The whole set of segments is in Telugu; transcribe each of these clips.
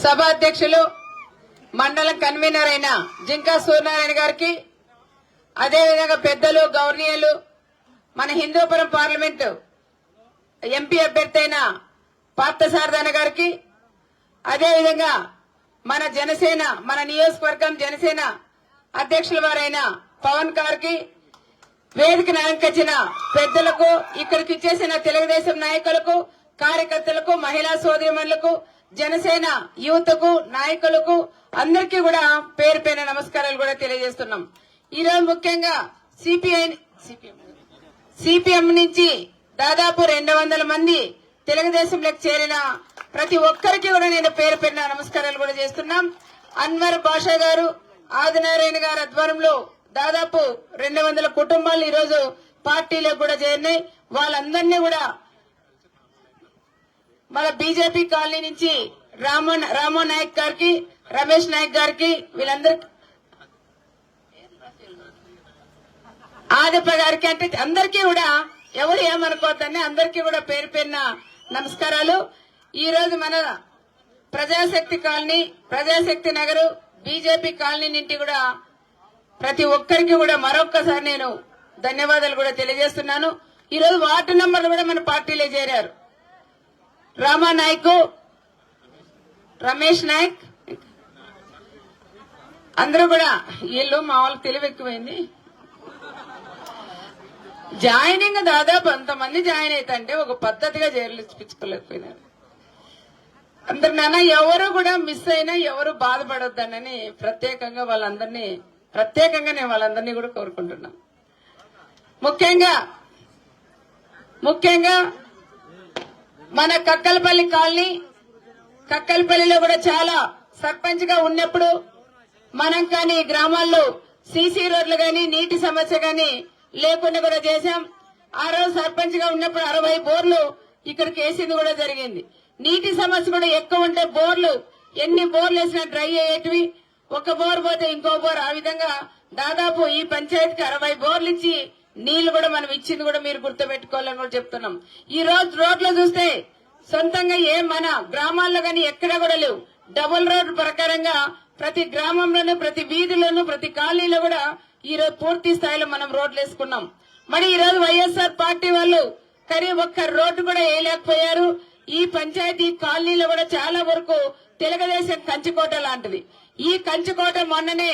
సభ అధ్యక్షులు మండలం కన్వీనర్ అయిన జింకా సూర్యనారాయణ గారికి, అదేవిధంగా పెద్దలు గౌరవనీయులు మన హిందూపురం పార్లమెంటు ఎంపీ అభ్యర్థి అయిన పార్థసారథి గారికి, అదేవిధంగా మన జనసేన మన నియోజకవర్గం జనసేన అధ్యక్షుల వారైన పవన్ గారికి, వేదికను అలంకరించిన పెద్దలకు, ఇక్కడికి ఇచ్చేసిన తెలుగుదేశం నాయకులకు, కార్యకర్తలకు, మహిళా సోదరిమణులకు, జనసేన యువతకు, నాయకులకు అందరికీ కూడా పేరు పేరు నమస్కారాలు కూడా తెలియజేస్తున్నాం. ఈరోజు ముఖ్యంగా సిపిఎం నుంచి దాదాపు 200 మంది తెలుగుదేశంలోకి చేరిన ప్రతి ఒక్కరికి కూడా నేను పేరు పేరున నమస్కారాలు కూడా చేస్తున్నాం. అన్వర్ బాషా గారు, ఆదినారాయణ గారి ఆధ్వర్యంలో దాదాపు 200 కుటుంబాలు ఈరోజు పార్టీలో కూడా చేరినాయి. వాళ్ళందరినీ కూడా మన బీజేపీ కాలనీ నుంచి రామో నాయక్ గారికి, రమేష్ నాయక్ గారికి, వీళ్ళందరికీ ఆదిప గారికి, అంటే అందరికీ కూడా ఎవరు ఏమనుకోవద్దని అందరికీ కూడా పేరు పేరున నమస్కారాలు. ఈ రోజు మన Prajasakti colony, Prajasakti Nagar, BJP colony నుండి కూడా ప్రతి ఒక్కరికి కూడా మరొక్కసారి నేను ధన్యవాదాలు కూడా తెలియజేస్తున్నాను. ఈ రోజు వార్డు నంబర్లు కూడా మన పార్టీలో చేరారు. రామా నాయక్, రమేష్ నాయక్, అందరూ కూడా వీళ్ళు మా వాళ్ళకి తెలివి ఎక్కువైంది. జాయినింగ్ దాదాపు అంతమంది జాయిన్ అవుతుంటే ఒక పద్ధతిగా చేర్పించుకోలేకపోయినారు. అందరు నాన్న ఎవరు కూడా మిస్ అయినా ఎవరు బాధపడొద్దనని ప్రత్యేకంగా నేను వాళ్ళందరినీ కూడా కోరుకుంటున్నాను. ముఖ్యంగా మన కక్కలపల్లి కాలనీ, కక్కలపల్లిలో కూడా చాలా సర్పంచ్ గా ఉన్నప్పుడు మనం కానీ గ్రామాల్లో సీసీ రోడ్లు గాని, నీటి సమస్య గాని లేకుండా కూడా చేశాం. ఆ రోజు సర్పంచ్ గా ఉన్నప్పుడు 60 బోర్లు ఇక్కడికి వేసింది కూడా జరిగింది. నీటి సమస్య కూడా ఎక్కువ ఉంటే బోర్లు ఎన్ని బోర్లు వేసినా డ్రై అయ్యేటివి, ఒక బోర్ పోతే ఇంకో బోర్, ఆ విధంగా దాదాపు ఈ పంచాయతీకి 60 బోర్లు ఇచ్చి నీళ్లు కూడా మనం ఇచ్చింది కూడా మీరు గుర్తుపెట్టుకోవాలని కూడా చెప్తున్నాం. ఈ రోజు రోడ్లు చూస్తే సొంతంగా మన గ్రామాల్లో గానీ ఎక్కడా కూడా లేవు. డబుల్ రోడ్ ప్రకారంగా ప్రతి గ్రామంలోనూ, ప్రతి వీధిలోనూ, ప్రతి కాలనీలో కూడా ఈ రోజు పూర్తి స్థాయిలో మనం రోడ్లు వేసుకున్నాం. మరి ఈ రోజు వైఎస్ఆర్ పార్టీ వాళ్ళు ఒక్క రోడ్డు కూడా వేయలేకపోయారు. ఈ పంచాయతీ కాలనీలో కూడా చాలా వరకు తెలుగుదేశం కంచుకోట లాంటిది. ఈ కంచుకోట మొన్ననే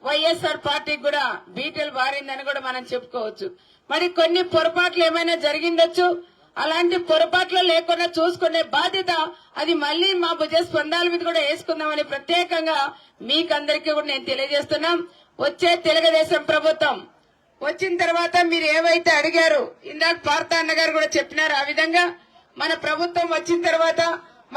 వైఎస్ఆర్ పార్టీకి కూడా బీటలు బారిందని కూడా మనం చెప్పుకోవచ్చు. మరి కొన్ని పొరపాట్లు ఏమైనా జరిగిండొచ్చు. అలాంటి పొరపాట్లు లేకుండా చూసుకునే బాధ్యత అది మళ్లీ మా భుజ స్పందాల మీద కూడా వేసుకుందామని ప్రత్యేకంగా మీకందరికీ కూడా నేను తెలియజేస్తున్నాం. వచ్చే తెలుగుదేశం ప్రభుత్వం వచ్చిన తర్వాత మీరు ఏవైతే అడిగారు, ఇందాక పార్థ అన్న గారు కూడా చెప్పినారు, ఆ విధంగా మన ప్రభుత్వం వచ్చిన తర్వాత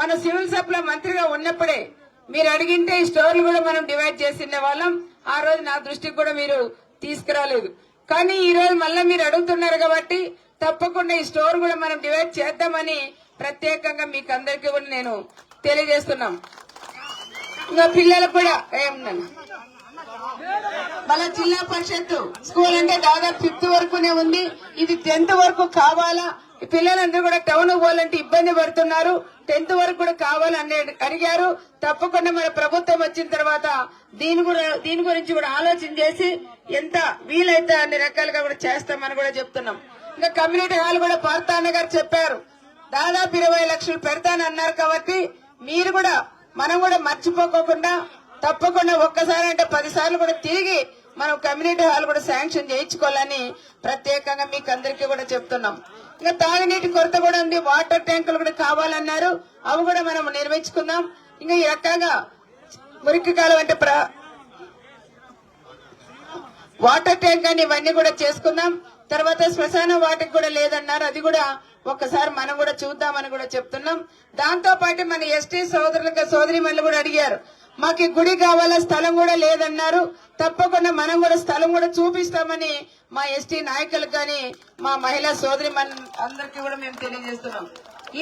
మన సివిల్ సప్లై మంత్రిగా ఉన్నప్పుడే మీరు అడిగింటే ఈ స్టోర్లు కూడా మనం డివైడ్ చేసిన వాళ్ళం. ఆ రోజు నా దృష్టికి కూడా మీరు తీసుకురాలేదు. కానీ ఈ రోజు మళ్ళా మీరు అడుగుతున్నారు కాబట్టి తప్పకుండా ఈ స్టోర్ కూడా మనం డివైడ్ చేద్దామని ప్రత్యేకంగా మీకు అందరికీ కూడా నేను తెలియజేస్తున్నాం. ఇంకా పిల్లలకు కూడా మళ్ళా జిల్లా పరిషత్ స్కూల్ అంటే దాదాపు 5th వరకునే ఉంది. ఇది 10th వరకు కావాలా? పిల్లలందరూ కూడా టౌన్ పోవాలంటే ఇబ్బంది పడుతున్నారు. 10th వరకు కూడా కావాలని అడిగారు. తప్పకుండా మన ప్రభుత్వం వచ్చిన తర్వాత దీని గురించి కూడా ఆలోచన చేసి ఎంత వీలైతే అన్ని రకాలుగా కూడా చేస్తామని కూడా చెప్తున్నాం. ఇంకా కమ్యూనిటీ హాల్ కూడా పార్థ అన్న గారు చెప్పారు, దాదాపు 20 లక్షలు పెడతానన్నారు. కాబట్టి మీరు కూడా మనం కూడా మర్చిపోకుండా తప్పకుండా ఒక్కసారి అంటే 10 సార్లు కూడా తిరిగి మనం కమ్యూనిటీ హాల్ కూడా శాంక్షన్ చేయించుకోవాలని ప్రత్యేకంగా మీకు అందరికీ కూడా చెప్తున్నాం. ఇంకా తాగునీటి కొరత కూడా ఉంది. వాటర్ ట్యాంకులు కూడా కావాలన్నారు, అవి కూడా మనం నిర్మించుకుందాం. ఇంకా ఈ రకంగా మురికి కాలం అంటే వాటర్ ట్యాంక్ అని ఇవన్నీ కూడా చేసుకుందాం. తర్వాత శ్మశానం వాటికి కూడా లేదన్నారు, అది కూడా ఒక్కసారి మనం కూడా చూద్దామని కూడా చెప్తున్నాం. దాంతో పాటు మన ఎస్టీ సోదరిమణులు కూడా అడిగారు, మాకు గుడి కావాలా, స్థలం కూడా లేదన్నారు. తప్పకుండా మనం కూడా స్థలం కూడా చూపిస్తామని మా ఎస్టీ నాయకులు కానీ మా మహిళా అందరికీ కూడా మేము తెలియజేస్తున్నాం.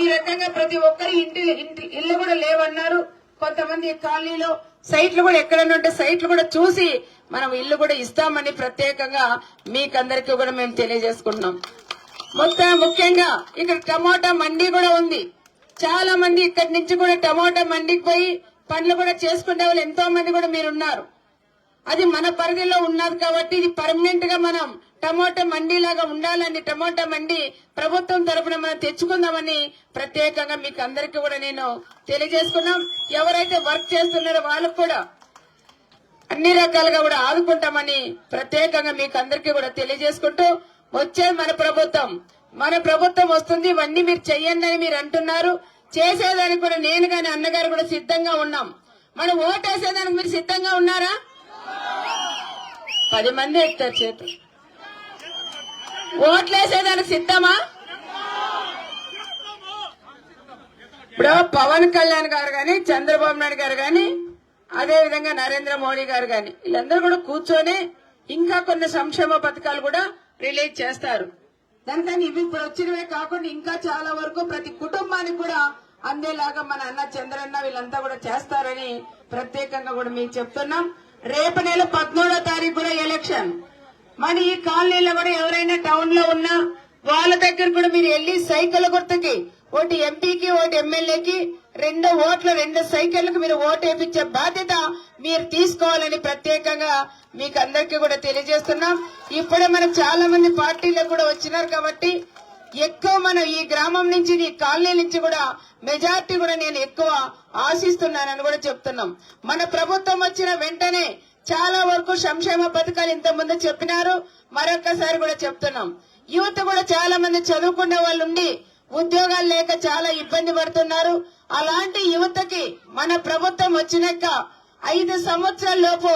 ఈ రకంగా ప్రతి ఒక్కరి ఇల్లు కూడా లేవన్నారు. కొంతమంది కాలనీలో సైట్లు కూడా ఎక్కడన్నా ఉంటే సైట్లు కూడా చూసి మనం ఇల్లు కూడా ఇస్తామని ప్రత్యేకంగా మీకందరికీ కూడా మేము తెలియజేసుకుంటున్నాం. ముఖ్యంగా ఇక్కడ టమాటా మండీ కూడా ఉంది. చాలా మంది ఇక్కడి నుంచి కూడా టమోటా మండికి పోయి పనులు కూడా చేసుకునే వాళ్ళు ఎంతో మంది కూడా మీరున్నారు. అది మన పరిధిలో ఉన్నది కాబట్టి ఇది పర్మనెంట్ గా మనం టమోటా మండీలాగా ఉండాలని టమోటా మండి ప్రభుత్వం తరఫున మనం తెచ్చుకుందామని ప్రత్యేకంగా మీకు అందరికీ కూడా నేను తెలియజేసుకున్నాం. ఎవరైతే వర్క్ చేస్తున్నారో వాళ్ళకు కూడా అన్ని రకాలుగా కూడా ఆదుకుంటామని ప్రత్యేకంగా మీకు అందరికీ కూడా తెలియజేసుకుంటూ వచ్చే మన ప్రభుత్వం వస్తుంది. ఇవన్నీ మీరు చెయ్యండి అని మీరు అంటున్నారు. చేసేదానికి కూడా నేను గాని అన్నగారు కూడా సిద్ధంగా ఉన్నాం. మనం ఓటేసేదానికి మీరు సిద్ధంగా ఉన్నారా? 10 మంది ఎత్తారు చేతులు. ఓట్లేసేదానికి సిద్ధమా? ఇప్పుడు పవన్ కళ్యాణ్ గారు గాని చంద్రబాబు నాయుడు గారు గాని అదే విధంగా నరేంద్ర మోడీ గారు గాని వీళ్ళందరూ కూడా కూర్చొని ఇంకా కొన్ని సంక్షేమ పథకాలు కూడా రిలీజ్ చేస్తారు. దానికని ఇవి ఇప్పుడు వచ్చినవే కాకుండా ఇంకా చాలా వరకు ప్రతి కుటుంబానికి కూడా అందేలాగా మన అన్న చంద్రన్న వీళ్ళంతా కూడా చేస్తారని ప్రత్యేకంగా కూడా మీకు చెప్తున్నాం. రేపు నెల 13వ తారీఖు కూడా ఎలక్షన్. మరి ఈ కాలనీలో కూడా ఎవరైనా టౌన్ లో ఉన్నా వాళ్ళ దగ్గర కూడా మీరు వెళ్లి సైకిల్ గుర్తుకి ఒకటి ఎంపీకి ఒకటి ఎమ్మెల్యేకి 2 ఓట్ల 2 సైకిళ్లకు మీరు ఓటు వేయించే బాధ్యత మీరు తీసుకోవాలని ప్రత్యేకంగా మీకు అందరికీ కూడా తెలియజేస్తున్నాం. ఇప్పుడే మనకు చాలా మంది పార్టీలకు కూడా వచ్చినారు కాబట్టి ఎక్కువ మనం ఈ గ్రామం నుంచి ఈ కాలనీ నుంచి కూడా మెజార్టీ కూడా నేను ఎక్కువ ఆశిస్తున్నానని కూడా చెప్తున్నాం. మన ప్రభుత్వం వచ్చిన వెంటనే చాలా వరకు సంక్షేమ పథకాలు ఇంత ముందు చెప్పినారు. మరొక్కసారి కూడా చెప్తున్నాం. యువత కూడా చాలా మంది చదువుకునే వాళ్ళు ఉండి ఉద్యోగాలు లేక చాలా ఇబ్బంది పడుతున్నారు. అలాంటి యువతకి మన ప్రభుత్వం వచ్చినాక 5 సంవత్సరాల లోపు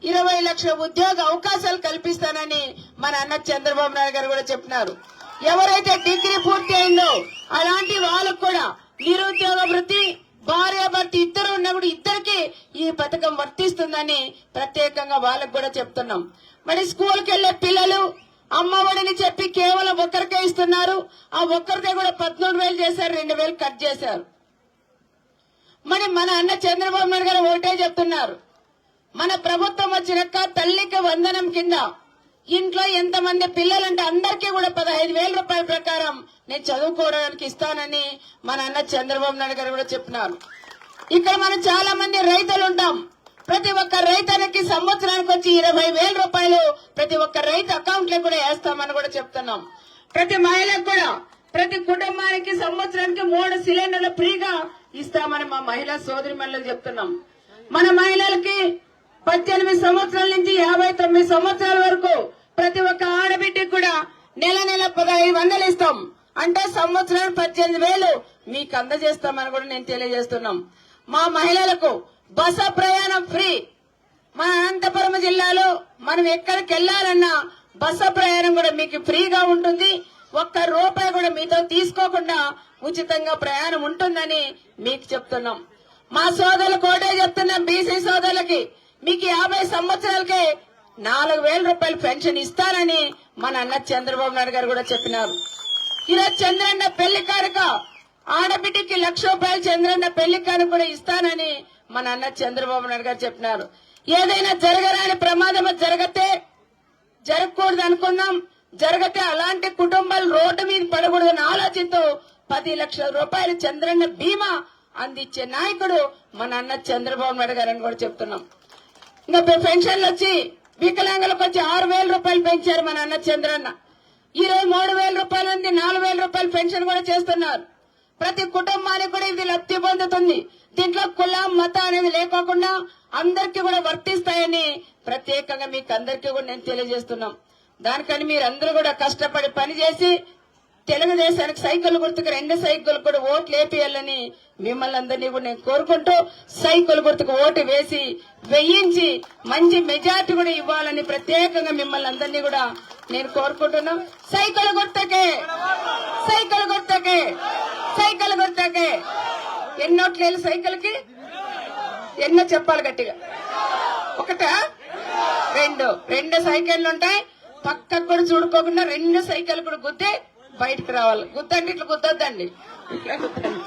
20 లక్షల ఉద్యోగ అవకాశాలు కల్పిస్తానని మన అన్న చంద్రబాబు నాయుడు గారు కూడా చెప్పినారు. ఎవరైతే డిగ్రీ పూర్తి అయిందో అలాంటి వాళ్ళకు కూడా నిరుద్యోగ వృత్తి భార్యాభర్త ఇద్దరు ఉన్నప్పుడు ఇద్దరికి ఈ పథకం వర్తిస్తుందని ప్రత్యేకంగా వాళ్ళకు కూడా చెప్తున్నాం. మరి స్కూల్కి వెళ్లే పిల్లలు అమ్మఒడిని చెప్పి కేవలం ఒక్కరికే ఇస్తున్నారు. ఆ ఒక్కరికే కూడా 13,000 చేశారు, 2,000 కట్ చేశారు. మరి మన అన్న చంద్రబాబు నాయుడు గారు ఒకటే చెప్తున్నారు. మన ప్రభుత్వం వచ్చినాక తల్లికి వందనం కింద ఇంట్లో ఎంతమంది పిల్లలంటే అందరికీ కూడా 15,000 రూపాయల ప్రకారం నేను చదువుకోవడానికి ఇస్తానని మన అన్న చంద్రబాబు నాయుడు గారు కూడా చెప్పినారు. ఇక్కడ మనం చాలా మంది రైతులు ఉంటాం. ప్రతి ఒక్క రైతునికి సంవత్సరానికి వచ్చి 20,000 రూపాయలు ప్రతి ఒక్క రైతు అకౌంట్ లో కూడా వేస్తామని కూడా చెప్తున్నాం. ప్రతి మహిళకు కూడా ప్రతి కుటుంబానికి సంవత్సరానికి 3 సిలిండర్లు ఫ్రీగా ఇస్తామని మా మహిళా సోదరి మహిళలకు చెప్తున్నాం. మన మహిళలకి 18 సంవత్సరాల నుంచి 59 సంవత్సరాల వరకు ప్రతి ఒక్క ఆడబిడ్డకి కూడా నెల 1,500 ఇస్తాం. అంటే సంవత్సరానికి 18,000 మీకు అందజేస్తామని కూడా నేను తెలియజేస్తున్నాం. మా మహిళలకు బస ప్రయాణం ఫ్రీ. మన అనంతపురం జిల్లాలో మనం ఎక్కడికి వెళ్లాలన్నా బస ప్రయాణం కూడా మీకు ఫ్రీగా ఉంటుంది. ₹1 కూడా మీతో తీసుకోకుండా ఉచితంగా ప్రయాణం ఉంటుందని మీకు చెప్తున్నాం. మా సోదరులకు ఒకటే చెప్తున్నాం. బీసీ సోదరులకి మీకు 50 సంవత్సరాలకే 4,000 రూపాయలు పెన్షన్ ఇస్తానని మన అన్న చంద్రబాబు నాయుడు గారు కూడా చెప్పినారు. ఈరోజు చంద్రన్న పెళ్లి కానుక ఆడబిడ్డకి ₹1,00,000 చంద్రన్న పెళ్లి కానుక కూడా ఇస్తానని మన అన్న చంద్రబాబు నాయుడు గారు చెప్పినారు. ఏదైనా జరగరాని ప్రమాదం జరగకూడదు అనుకున్నాం. జరిగితే అలాంటి కుటుంబాలు రోడ్డు మీద పడకూడదని ఆలోచనతో 10 లక్షల రూపాయలు చంద్రన్న బీమా అందించే నాయకుడు మన అన్న చంద్రబాబు నాయుడు గారు అని కూడా చెప్తున్నాం. ఇంకా పెన్షన్లు వచ్చి వికలాంగులకు వచ్చి 6,000 రూపాయలు పెంచారు మన అన్న చంద్రన్న. ఈ రోజు 3,000 రూపాయల నుండి 4,000 రూపాయలు పెన్షన్ కూడా చేస్తున్నారు. ప్రతి కుటుంబానికి కూడా ఇది లబ్ధి పొందుతుంది. దీంట్లో కులం మత అనేది లేకోకుండా అందరికీ కూడా వర్తిస్తాయని ప్రత్యేకంగా మీకు అందరికీ కూడా నేను తెలియజేస్తున్నాం. దానికని మీరందరూ కూడా కష్టపడి పనిచేసి తెలుగుదేశానికి సైకిల్ గుర్తుకు 2 సైకిల్ కూడా ఓట్లు వేపియాలని మిమ్మల్ని అందరినీ కూడా నేను కోరుకుంటూ సైకిల్ గుర్తుకు ఓటు వేయించి మంచి మెజార్టీ కూడా ఇవ్వాలని ప్రత్యేకంగా మిమ్మల్ని అందరినీ కూడా నేను కోరుకుంటున్నాం. సైకిల్ గుర్తుకే సైకిల్ గుర్తుకే సైకిల్ గుర్తుకే. ఎన్నోట్లేదు సైకిల్ కి? ఎన్నో చెప్పాలి గట్టిగా. 1 2 సైకిళ్లు ఉంటాయి. పక్కకు కూడా చూడుకోకుండా 2 సైకిల్ కూడా గుద్దే బయటకు రావాలి. గుద్దండి, ఇట్లా గుద్దొద్దండి, ఇట్లా గుద్దండి.